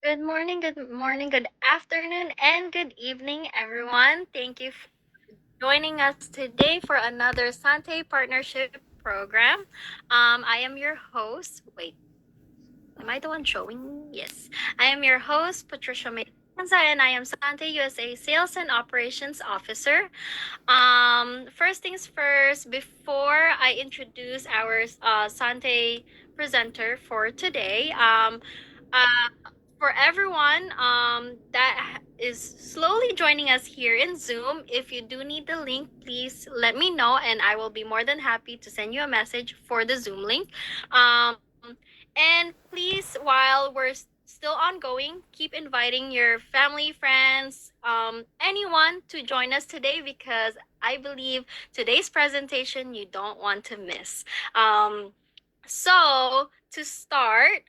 Good morning, good afternoon, and good evening, everyone. Thank you for joining us today for another Sante Partnership program. I am your host. Wait, am I the one showing? Yes. I am your host, Patricia Mendoza, and I am Sante USA Sales and Operations Officer. First things first, before I introduce our Sante presenter for today, for everyone that is slowly joining us here in Zoom, if you do need the link, please let me know, and I will be more than happy to send you a message for the Zoom link. And please, while we're still ongoing, keep inviting your family, friends, anyone to join us today because I believe today's presentation you don't want to miss. So, to start,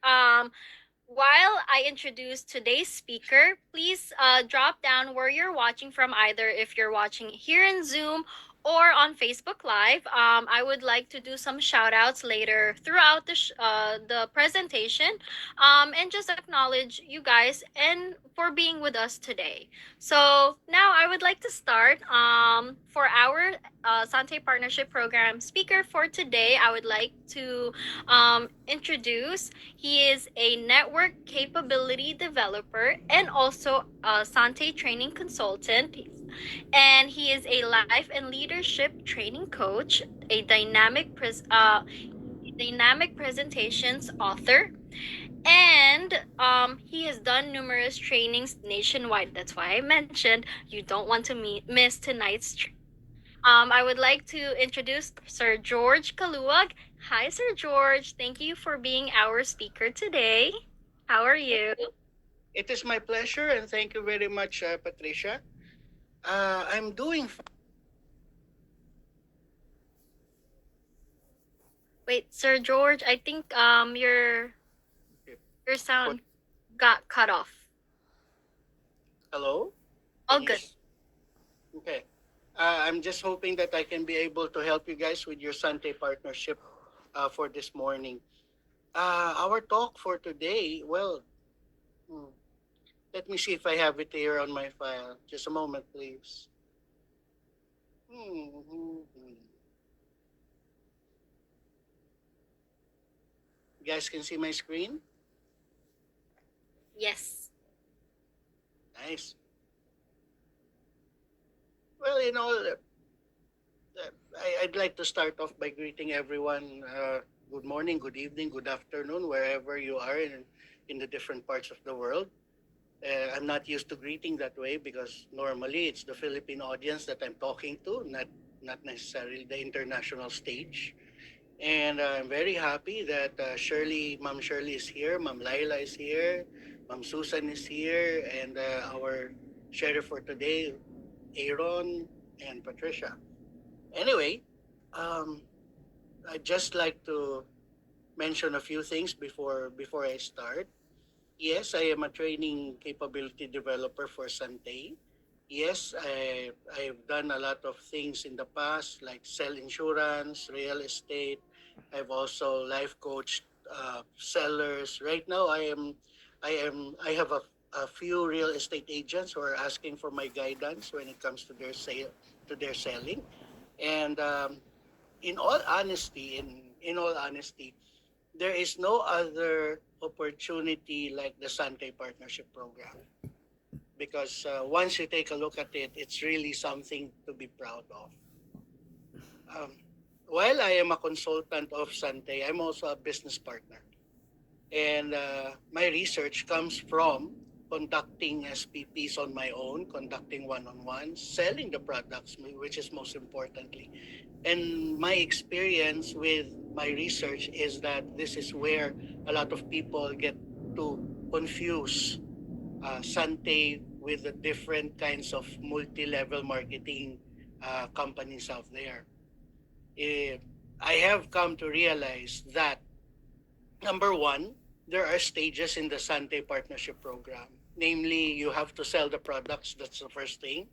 while I introduce today's speaker, please drop down where you're watching from, either if you're watching here in Zoom or on Facebook Live. I would like to do some shout outs later throughout the presentation, and just acknowledge you guys and for being with us today. So now I would like to start for our Sante Partnership Program speaker for today. I would like to introduce. He is a network capability developer and also a Sante training consultant. And he is a life and leadership training coach, a dynamic presentations author, and he has done numerous trainings nationwide. That's why I mentioned you don't want to miss tonight's I would like to introduce Sir George Kaluwag. Hi, Sir George. Thank you for being our speaker today. How are you? It is my pleasure, and thank you very much, Patricia. I'm doing Wait, Sir George, I think fine. your What? sound got cut off. Hello? All Can you? good. Okay. I'm just hoping that I can be able to help you guys with your Sunday partnership for this morning. Our talk for today, well, hmm, let me see if I have it here on my file. Just a moment, please. Hmm, hmm, hmm. You guys can see my screen? Yes. Nice. Well, I'd like to start off by greeting everyone. Good morning, good evening, good afternoon, wherever you are in the different parts of the world. I'm not used to greeting that way because normally it's the Philippine audience that I'm talking to, not necessarily the international stage. And I'm very happy that Mom Shirley is here, Mom Laila is here, Mom Susan is here, and our sheriff for today, Aaron and Patricia. Anyway, um, I'd just like to mention a few things before I start. Yes, I am a training capability developer for Sante. Yes, I've done a lot of things in the past, like sell insurance, real estate. I've also life coached sellers. Right now, I have a few real estate agents who are asking for my guidance when it comes to their selling. And in all honesty, there is no other opportunity like the Sante Partnership Program because once you take a look at it, it's really something to be proud of. Um, while I am a consultant of Sante, I'm also a business partner. And my research comes from conducting SPPs on my own, conducting one-on-ones, selling the products, which is most importantly. And my experience with my research is that this is where a lot of people get to confuse Sante with the different kinds of multi-level marketing companies out there. Eh, I have come to realize that number one, there are stages in the Sante Partnership Program. Namely, you have to sell the products. That's the first thing.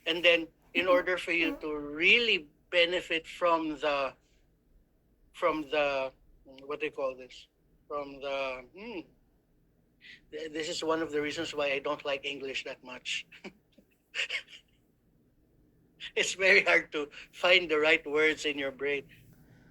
And then, in order for you to really benefit from the what do you call this? From the This is one of the reasons why I don't like English that much. It's very hard to find the right words in your brain.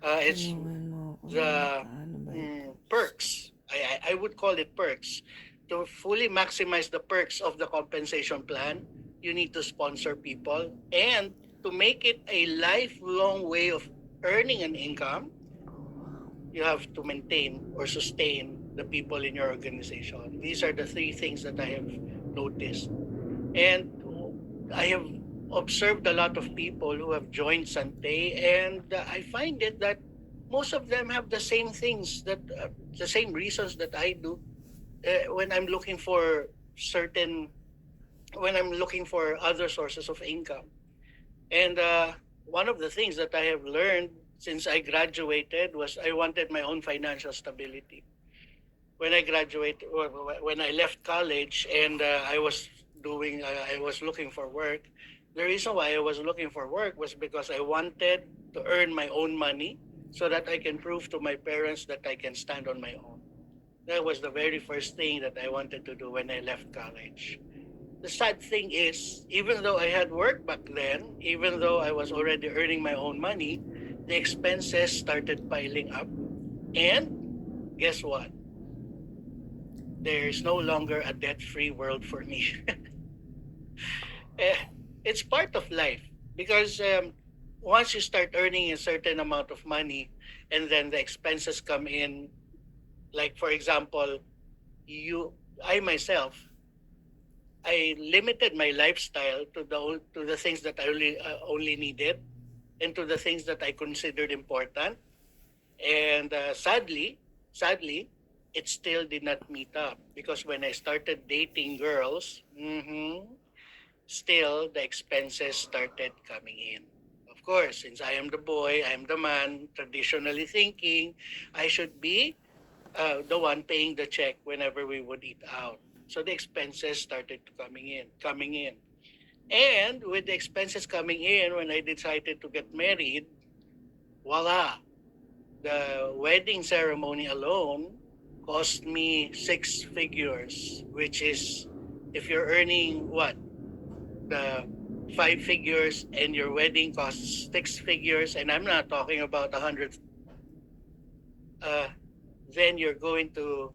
It's Tulungan mo ako na the makaano ba ito? perks. I would call it perks. To fully maximize the perks of the compensation plan, you need to sponsor people. And to make it a lifelong way of earning an income, you have to maintain or sustain the people in your organization. These are the three things that I have noticed. And I have observed a lot of people who have joined Sante, and I find it that most of them have the same things that the same reasons that I do when I'm looking for certain when I'm looking for other sources of income. And one of the things that I have learned since I graduated was I wanted my own financial stability. When I graduated, or when I left college, and I was looking for work. The reason why I was looking for work was because I wanted to earn my own money so that I can prove to my parents that I can stand on my own. That was the very first thing that I wanted to do when I left college. The sad thing is, even though I had work back then, even though I was already earning my own money, the expenses started piling up. And guess what? There's no longer a debt free world for me. Eh, it's part of life because once you start earning a certain amount of money and then the expenses come in, like for example, you, I myself, I limited my lifestyle to the things that I only needed and to the things that I considered important. And sadly, it still did not meet up because when I started dating girls, still the expenses started coming in. Of course, since I am the boy, I am the man, traditionally thinking, I should be the one paying the check whenever we would eat out. So the expenses started coming in. And with the expenses coming in, when I decided to get married, voila, the wedding ceremony alone cost me six figures, which is if you're earning what the five figures and your wedding costs six figures, and I'm not talking about 100, uh, then you're going to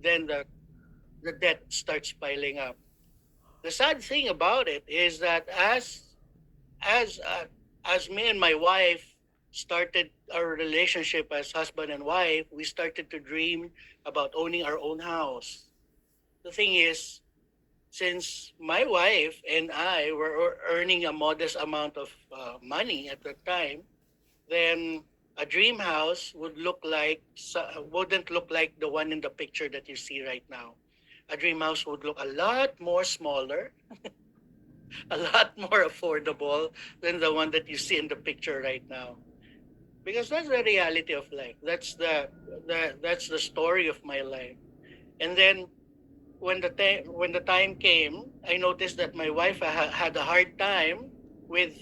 then the debt starts piling up. The sad thing about it is that as uh, as me and my wife started our relationship as husband and wife, we started to dream about owning our own house. The thing is, since my wife and I were earning a modest amount of money at the time, then a dream house wouldn't look like the one in the picture that you see right now. A dream house would look a lot more smaller, a lot more affordable than the one that you see in the picture right now. Because that's the reality of life. That's the story of my life. And then when the time came, I noticed that my wife had a hard time with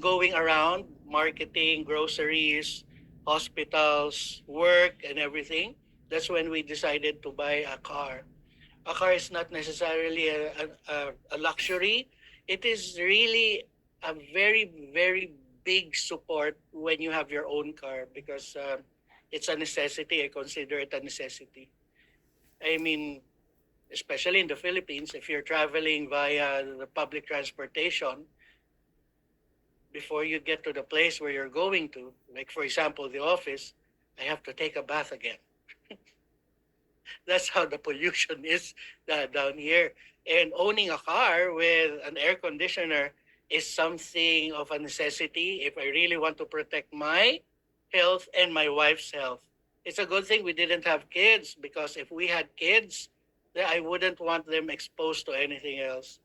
going around marketing, groceries, hospitals, work, and everything. That's when we decided to buy a car. A car is not necessarily a luxury. It is really a very big support when you have your own car because it's a necessity. I consider it a necessity. I mean, especially in the Philippines, if you're traveling via the public transportation, before you get to the place where you're going to, like for example, the office, I have to take a bath again. That's how the pollution is down here. And owning a car with an air conditioner is something of a necessity if I really want to protect my health and my wife's health. It's a good thing we didn't have kids because if we had kids, then I wouldn't want them exposed to anything else.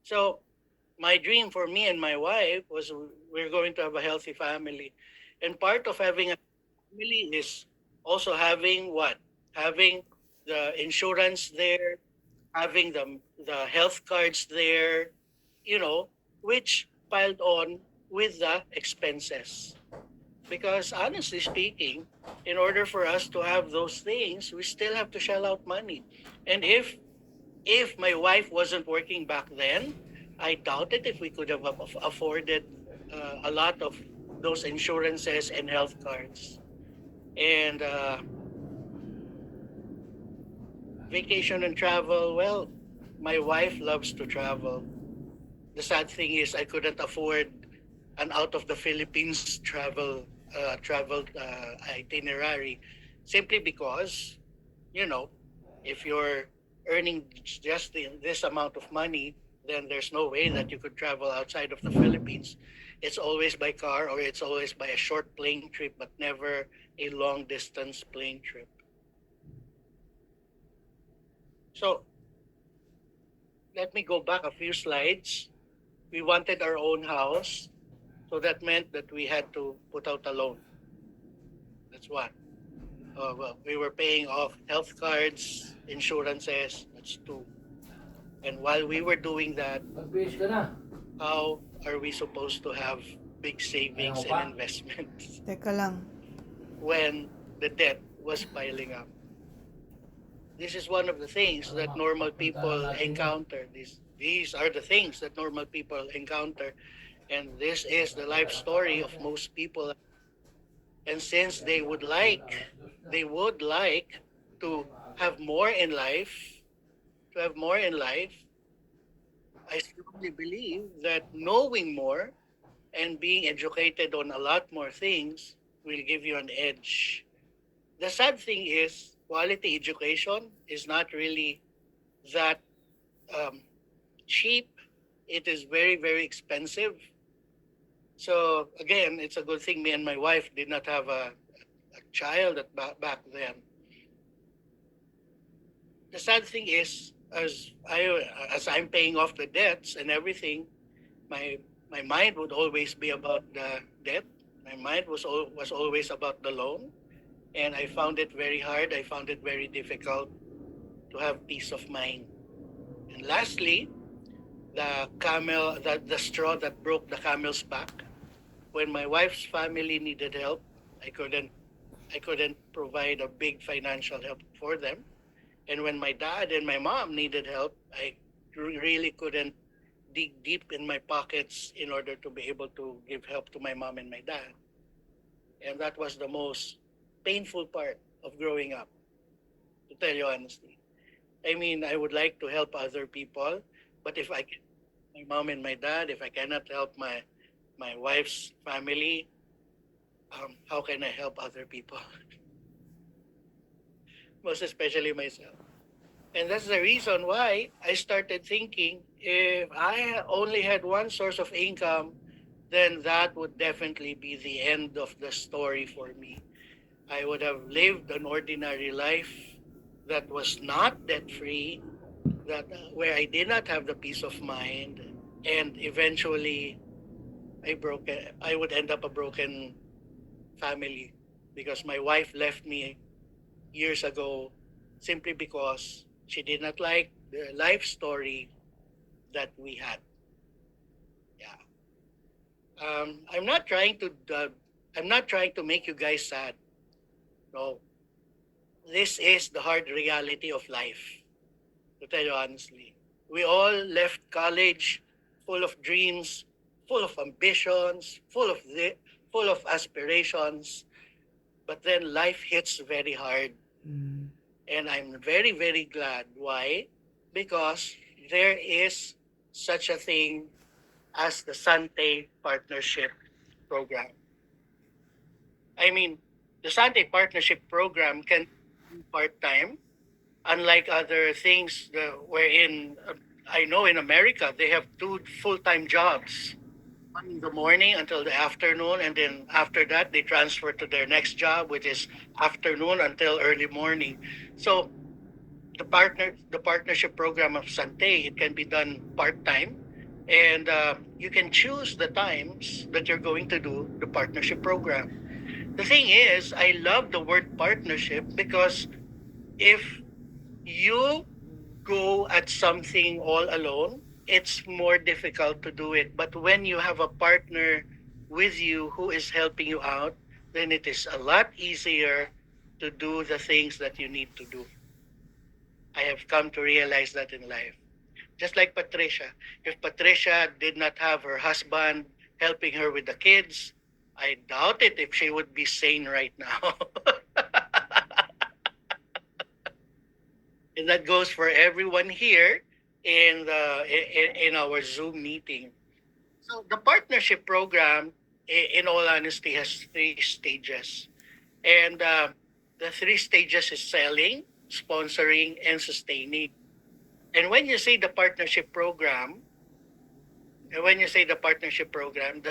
So my dream for me and my wife was we're going to have a healthy family. And part of having a family is also having what? Having the insurance there, having the health cards there, you know, which piled on with the expenses. Because honestly speaking, In order for us to have those things, we still have to shell out money. And if my wife wasn't working back then, I doubt it if we could have afforded a lot of those insurances and health cards. And vacation and travel, well, my wife loves to travel. The sad thing is I couldn't afford an out of the Philippines travel itinerary simply because, you know, if you're earning just this amount of money, then there's no way that you could travel outside of the Philippines. It's always by car or it's always by a short plane trip, but never a long distance plane trip. So let me go back a few slides. We wanted our own house, so that meant that we had to put out a loan. That's one. Well, we were paying off health cards, insurances. That's two. And while we were doing that, Mag-base ka na. how are we supposed to have big Ayaw savings and pa? investments Teka lang. when the debt was piling up? This is one of the things Para that normal mapunta lang people natin yun. encounter. These are the things that normal people encounter, and this is the life story of most people. And since they would like to have more in life, to have more in life, I strongly believe that knowing more and being educated on a lot more things will give you an edge. The sad thing is, quality education is not really that um, cheap. It is very, very expensive. So again, it's a good thing me and my wife did not have a child back then. The sad thing is, as I'm paying off the debts and everything, my my mind would always be about the debt. My mind was always about the loan, and I found it very hard. I found it very difficult to have peace of mind. And lastly, the straw that broke the camel's back. When my wife's family needed help, I couldn't I couldn't provide a big financial help for them. And when my dad and my mom needed help, I really couldn't dig deep in my pockets in order to be able to give help to my mom and my dad. And that was the most painful part of growing up, to tell you honestly. I mean, I would like to help other people, but if I can my mom and my dad, if I cannot help my wife's family, how can I help other people? Most especially myself. And that's the reason why I started thinking if I only had one source of income, then that would definitely be the end of the story for me. I would have lived an ordinary life that was not debt free, that where I did not have the peace of mind, and eventually I would end up a broken family because my wife left me years ago simply because she did not like the life story that we had. Yeah. I'm not trying to. I'm not trying to make you guys sad. No, this is the hard reality of life. To tell you honestly, we all left college full of dreams, full of ambitions, full of aspirations. But then life hits very hard, Mm. and I'm very, very glad. Why? Because there is such a thing as the Sante Partnership Program. I mean, the Sante Partnership Program can be part time, unlike other things wherein I know in America they have two full time jobs. One in the morning until the afternoon, and then after that they transfer to their next job, which is afternoon until early morning. So the partnership program of Sante, it can be done part time, and you can choose the times that you're going to do the partnership program. The thing is, I love the word partnership because if you go at something all alone, it's more difficult to do it. But when you have a partner with you who is helping you out, then it is a lot easier to do the things that you need to do. I have come to realize that in life. Just like Patricia. If Patricia did not have her husband helping her with the kids, I doubt it if she would be sane right now. And that goes for everyone here in our Zoom meeting. So the partnership program, in all honesty, has three stages, and the three stages is selling, sponsoring, and sustaining. And when you say the partnership program, the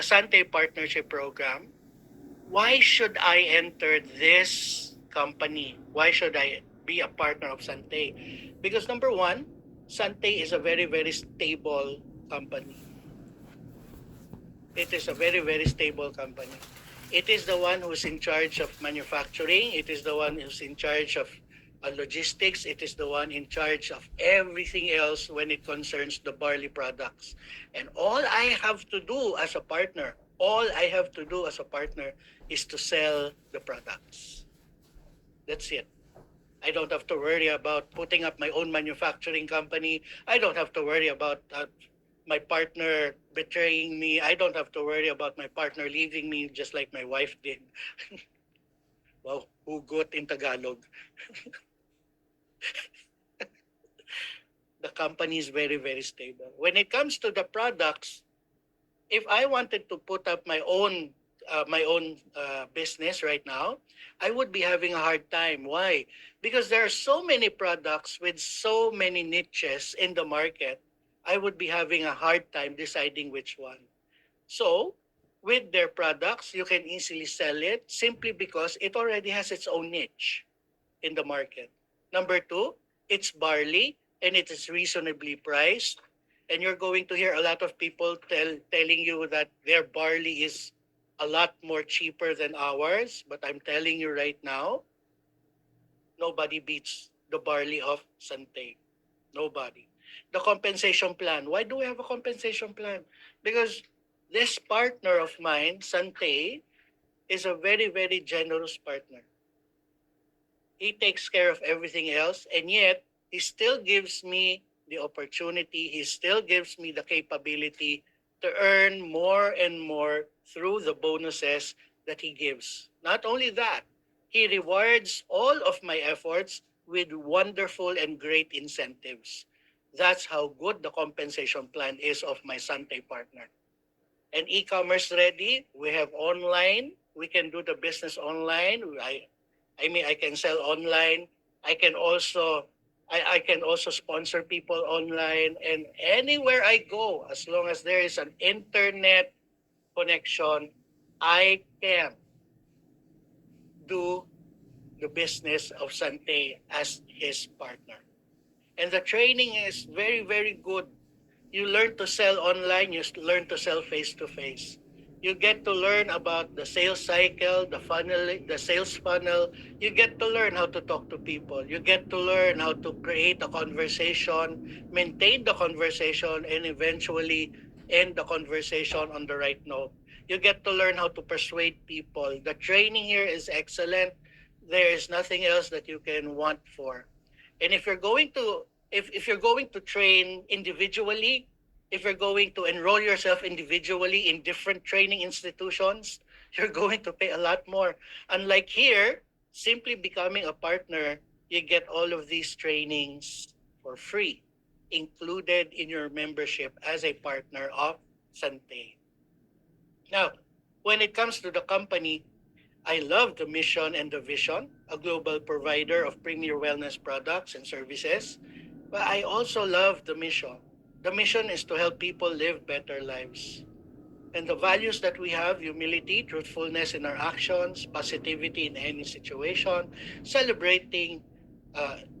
Sante Partnership Program, why should I enter this company? Why should I be a partner of Sante? Because number one, Sante is a very, very stable company. It is a very, very stable company. It is the one who's in charge of manufacturing. It is the one who's in charge of logistics. It is the one in charge of everything else when it concerns the barley products. And all I have to do as a partner is to sell the products. That's it. I don't have to worry about putting up my own manufacturing company. I don't have to worry about my partner betraying me. I don't have to worry about my partner leaving me just like my wife did. Wow, hugot in Tagalog. The company is very, very stable. When it comes to the products, if I wanted to put up my own business right now, I would be having a hard time. Why? Because there are so many products with so many niches in the market. I would be having a hard time deciding which one. So, with their products, you can easily sell it simply because it already has its own niche in the market. Number two, it's barley and it is reasonably priced. And you're going to hear a lot of people telling you that their barley is a lot more cheaper than ours. But I'm telling you right now, nobody beats the barley of Sante. Nobody. The compensation plan. Why do we have a compensation plan? Because this partner of mine, Sante, is a very, very generous partner. He takes care of everything else, and yet he still gives me the opportunity, he still gives me the capability to earn more and more through the bonuses that he gives. Not only that, he rewards all of my efforts with wonderful and great incentives. That's how good the compensation plan is of my Sante partner. And e-commerce ready, we have online, we can do the business online. I mean, I can sell online. I can also I can also sponsor people online, and anywhere I go, as long as there is an internet connection, I can do the business of Sante as his partner. And the training is very, very good. You learn to sell online, you learn to sell face to face. You get to learn about the sales cycle, the funnel, the sales funnel. You get to learn how to talk to people. You get to learn how to create a conversation, maintain the conversation, and eventually end the conversation on the right note. You get to learn how to persuade people. The training here is excellent. There is nothing else that you can want for. And if you're going to train individually, if you're going to enroll yourself individually in different training institutions, you're going to pay a lot more. Unlike here, simply becoming a partner, you get all of these trainings for free, included in your membership as a partner of Sante. Now, when it comes to the company, I love the mission and the vision, a global provider of premier wellness products and services. But I also love the mission. The mission is to help people live better lives. And the values that we have, humility, truthfulness in our actions, positivity in any situation, celebrating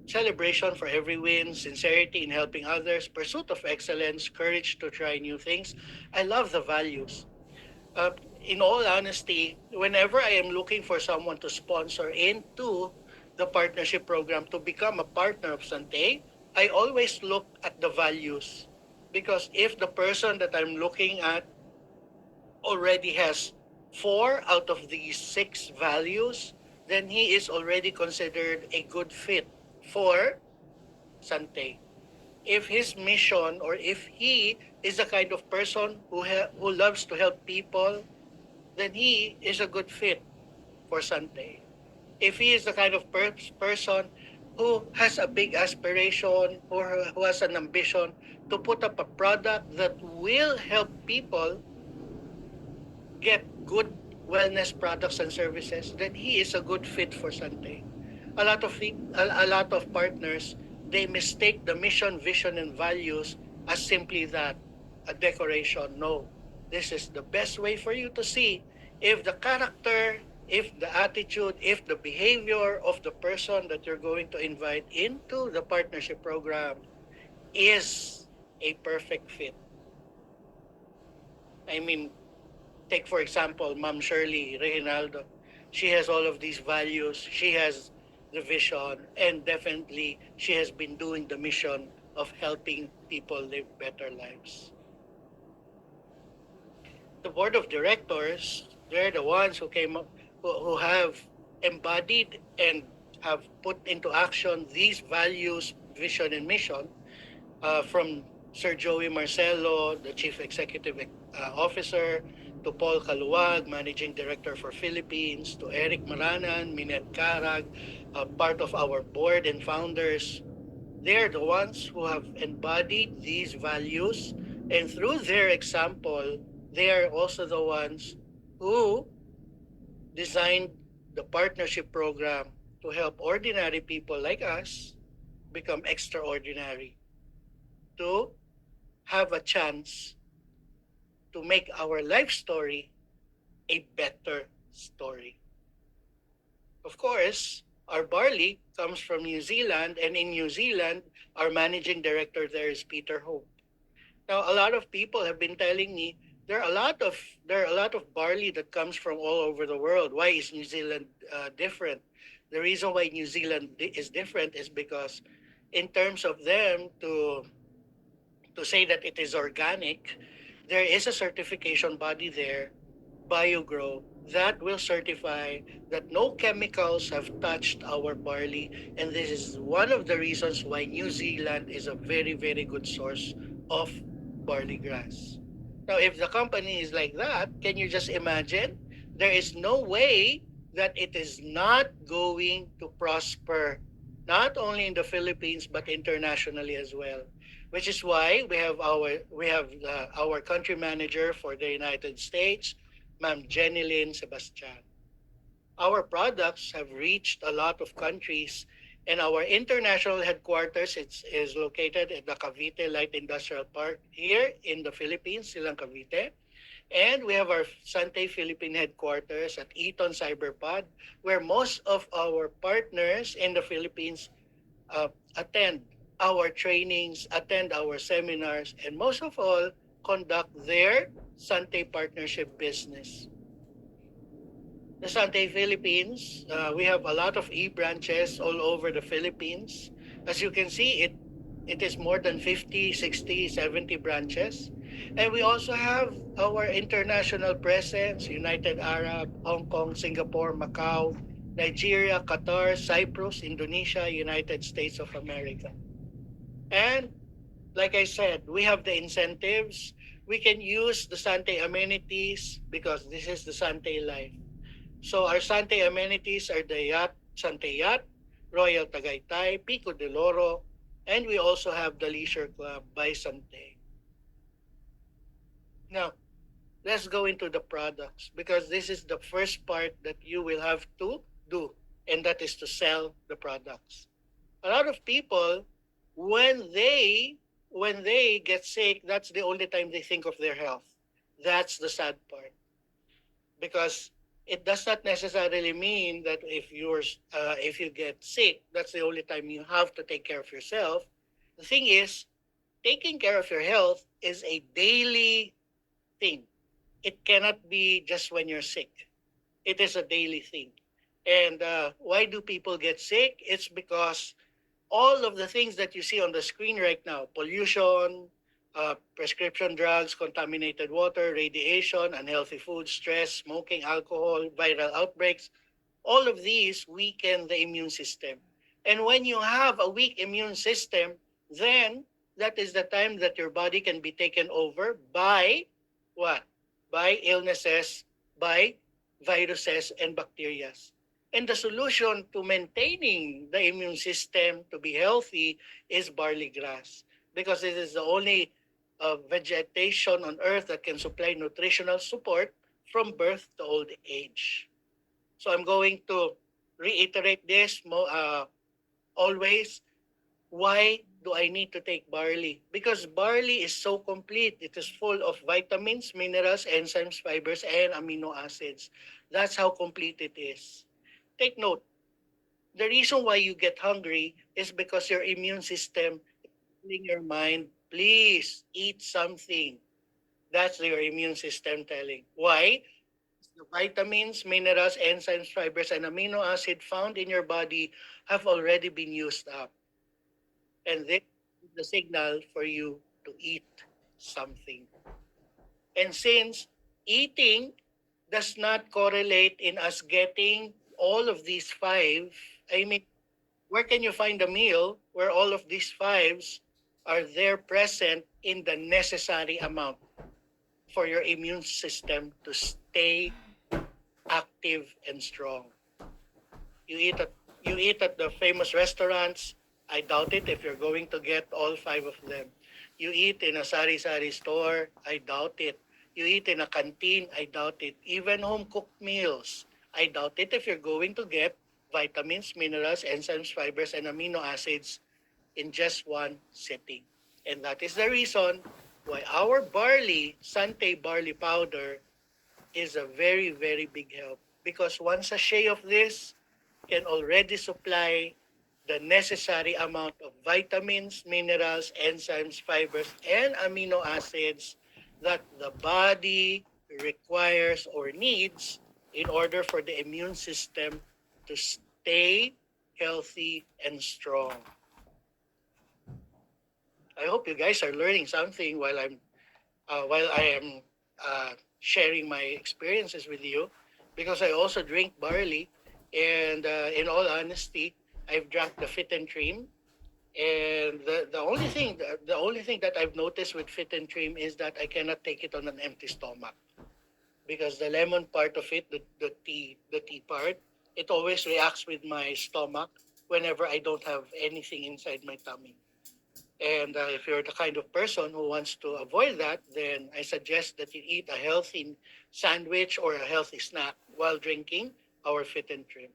celebration for every win, sincerity in helping others, pursuit of excellence, courage to try new things. I love the values. uh, in all honesty, whenever I am looking for someone to sponsor into the partnership program to become a partner of Sante, I always look at the values. Because if the person that I'm looking at already has four out of these six values, then he is already considered a good fit for Sante. If his mission, or if he is the kind of person who loves to help people, then he is a good fit for Sante. If he is the kind of person who has a big aspiration, or who has an ambition to put up a product that will help people get good wellness products and services, then he is a good fit for Sante. A lot of partners, they mistake the mission, vision, and values as simply that, a decoration. No, this is the best way for you to see if the character, if the attitude, if the behavior of the person that you're going to invite into the partnership program is a perfect fit. I mean, take for example, Ma'am Shirley Reynaldo. She has all of these values. She has the vision, and definitely she has been doing the mission of helping people live better lives. The board of directors, they're the ones who came up, who have embodied and have put into action these values, vision, and mission, from Sir Joey Marcelo, the Chief Executive Officer, to Paul Kaluwag, Managing Director for Philippines, to Eric Maranan, Minette Carag, part of our board and founders. They're the ones who have embodied these values, and through their example, they are also the ones who designed the partnership program to help ordinary people like us become extraordinary, to have a chance to make our life story a better story. Of course, our barley comes from New Zealand, and in New Zealand, our managing director there is Peter Hope. Now, a lot of people have been telling me there are a lot of barley that comes from all over the world. Why is New Zealand different? The reason why New Zealand is different is because, in terms of them to say that it is organic, there is a certification body there, BioGrow, that will certify that no chemicals have touched our barley. And this is one of the reasons why New Zealand is a very, very good source of barley grass. Now, if the company is like that, can you just imagine? There is no way that it is not going to prosper, not only in the Philippines, but internationally as well. Which is why our country manager for the United States, Ma'am Jenny Lynn Sebastian. Our products have reached a lot of countries, and our international headquarters is located at the Cavite Light Industrial Park here in the Philippines, Silang Cavite. And we have our Sante Philippine headquarters at Eton Cyberpod, where most of our partners in the Philippines uh, attend our trainings, attend our seminars, and most of all, conduct their Sante Partnership business. The Sante Philippines, we have a lot of e-branches all over the Philippines. As you can see, it is more than 50, 60, 70 branches. And we also have our international presence: United Arab, Hong Kong, Singapore, Macau, Nigeria, Qatar, Cyprus, Indonesia, United States of America. And like I said, we have the incentives. We can use the Sante amenities because this is the Sante life. So our Sante amenities are the yacht, Sante Yacht, Royal Tagaytay, Pico de Loro, and we also have the Leisure Club by Sante. Now, let's go into the products, because this is the first part that you will have to do, and that is to sell the products. A lot of people, when they when they get sick, that's the only time they think of their health. That's the sad part, because it does not necessarily mean that if you get sick, that's the only time you have to take care of yourself. The thing is, taking care of your health is a daily thing. It cannot be just when you're sick. It is a daily thing. And why do people get sick? It's because all of the things that you see on the screen right now, pollution, prescription drugs, contaminated water, radiation, unhealthy food, stress, smoking, alcohol, viral outbreaks. All of these weaken the immune system. And when you have a weak immune system, then that is the time that your body can be taken over by what? By illnesses, by viruses and bacteria. And the solution to maintaining the immune system to be healthy is barley grass because it is the only vegetation on earth that can supply nutritional support from birth to old age. So I'm going to reiterate this always. Why do I need to take barley? Because barley is so complete. It is full of vitamins, minerals, enzymes, fibers, and amino acids. That's how complete it is. Take note, the reason why you get hungry is because your immune system is telling your mind, please eat something. That's your immune system telling. Why? The vitamins, minerals, enzymes, fibers, and amino acid found in your body have already been used up. And this is the signal for you to eat something. And since eating does not correlate in us getting all of these five, I mean, where can you find a meal where all of these fives are there present in the necessary amount for your immune system to stay active and strong? You eat at you eat at the famous restaurants. I doubt it if you're going to get all five of them. You eat in a sari-sari store. I doubt it. You eat in a canteen. I doubt it. Even home cooked meals. I doubt it if you're going to get vitamins, minerals, enzymes, fibers, and amino acids in just one sitting. And that is the reason why our barley, Sante barley powder, is a very, very big help. Because one sachet of this can already supply the necessary amount of vitamins, minerals, enzymes, fibers, and amino acids that the body requires or needs in order for the immune system to stay healthy and strong. I hope you guys are learning something while I am sharing my experiences with you, because I also drink barley, and in all honesty, I've drank the Fit and Trim, and the only thing that I've noticed with Fit and Trim is that I cannot take it on an empty stomach because the lemon part of it, the tea part, it always reacts with my stomach whenever I don't have anything inside my tummy. And if you're the kind of person who wants to avoid that, then I suggest that you eat a healthy sandwich or a healthy snack while drinking our Fit and Trim.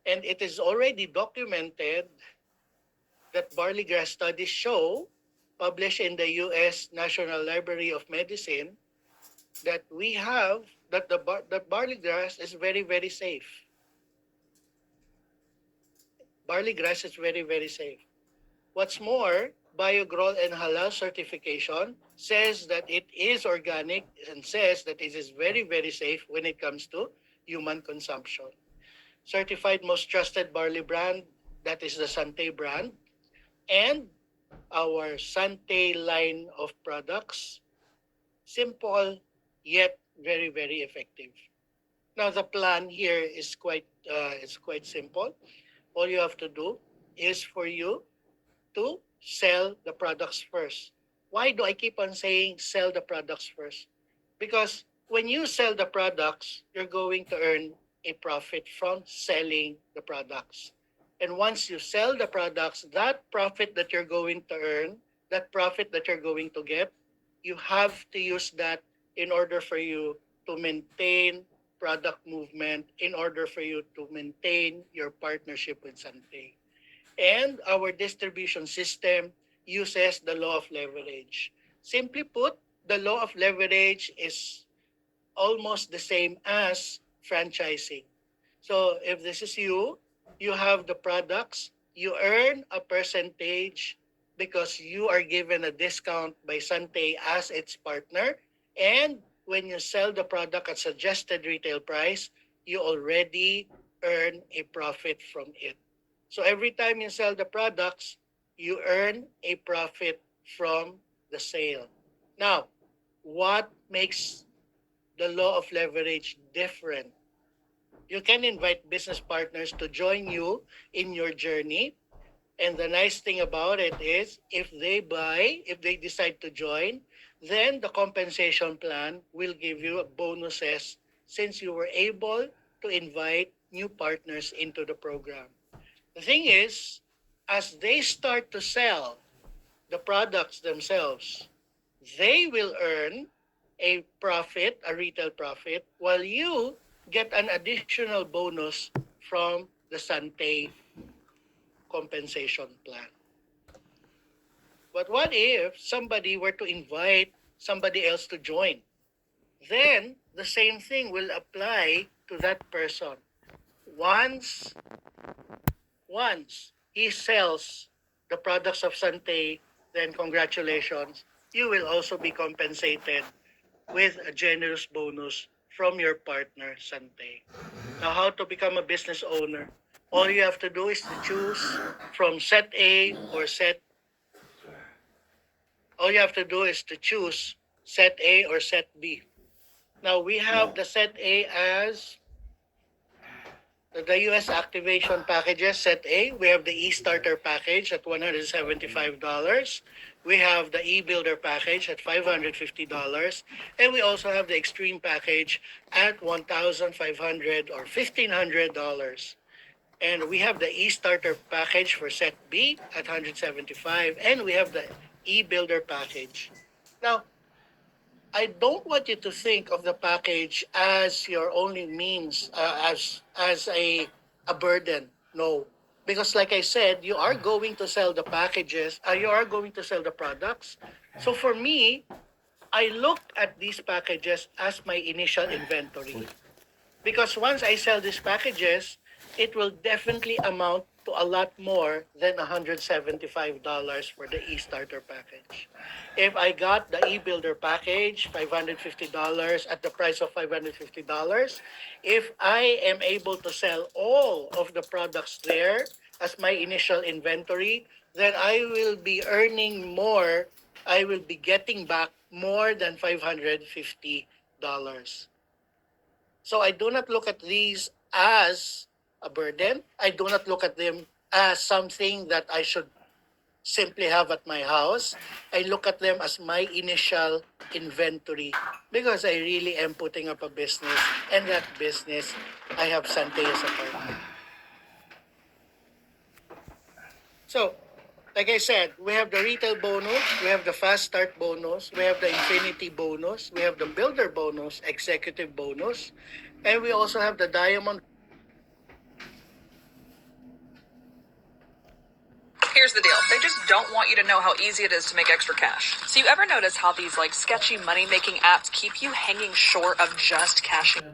And it is already documented that barley grass studies show, published in the U.S. National Library of Medicine, that we have that barley grass is very, very safe. Barley grass is very, very safe. What's more, BioGrow and Halal certification says that it is organic and says that it is very, very safe when it comes to human consumption. Certified most trusted barley brand, that is the Sante brand, and our Sante line of products, simple yet very, very effective. Now the plan here is quite simple. All you have to do is for you to sell the products first. Why do I keep on saying sell the products first? Because when you sell the products, you're going to earn a profit from selling the products. And once you sell the products, that profit that you're going to earn, that profit that you're going to get, you have to use that in order for you to maintain product movement, in order for you to maintain your partnership with Sante. And our distribution system uses the law of leverage. Simply put, the law of leverage is almost the same as franchising. So if this is you, you have the products, you earn a percentage because you are given a discount by Sante as its partner. And when you sell the product at suggested retail price, you already earn a profit from it. So every time you sell the products, you earn a profit from the sale. Now, what makes the law of leverage different? You can invite business partners to join you in your journey. And the nice thing about it is if they decide to join, then the compensation plan will give you bonuses since you were able to invite new partners into the program. The thing is, as they start to sell the products themselves, they will earn a profit, a retail profit, while you get an additional bonus from the Sante compensation plan. But what if somebody were to invite somebody else to join? Then the same thing will apply to that person. Once once he sells the products of Sante, then congratulations, you will also be compensated with a generous bonus from your partner, Sante. Now, how to become a business owner? All you have to do is to choose from set A or set. All you have to do is to choose set A or set B. Now, we have the set A as the US activation packages, set A. We have the e-starter package at $175. We have the e-builder package at $550. And we also have the extreme package at $1,500 or $1,500. And we have the e-starter package for set B at $175. And we have the e-builder package. Now, I don't want you to think of the package as your only means, as a burden. No, because like I said, you are going to sell the packages. You are going to sell the products. So for me, I look at these packages as my initial inventory. Because once I sell these packages, it will definitely amount to a lot more than $175 for the e-starter package. If I got the e-builder package, $550 at the price of $550, if I am able to sell all of the products there as my initial inventory, then I will be earning more. I will be getting back more than $550. So I do not look at these as a burden. I do not look at them as something that I should simply have at my house. I look at them as my initial inventory because I really am putting up a business, and that business, I have Sante as a partner. So, like I said, we have the retail bonus, we have the fast start bonus, we have the infinity bonus, we have the builder bonus, executive bonus, and we also have the diamond. Here's the deal. They just don't want you to know how easy it is to make extra cash. So you ever notice how these like sketchy money making apps keep you hanging short of just cashing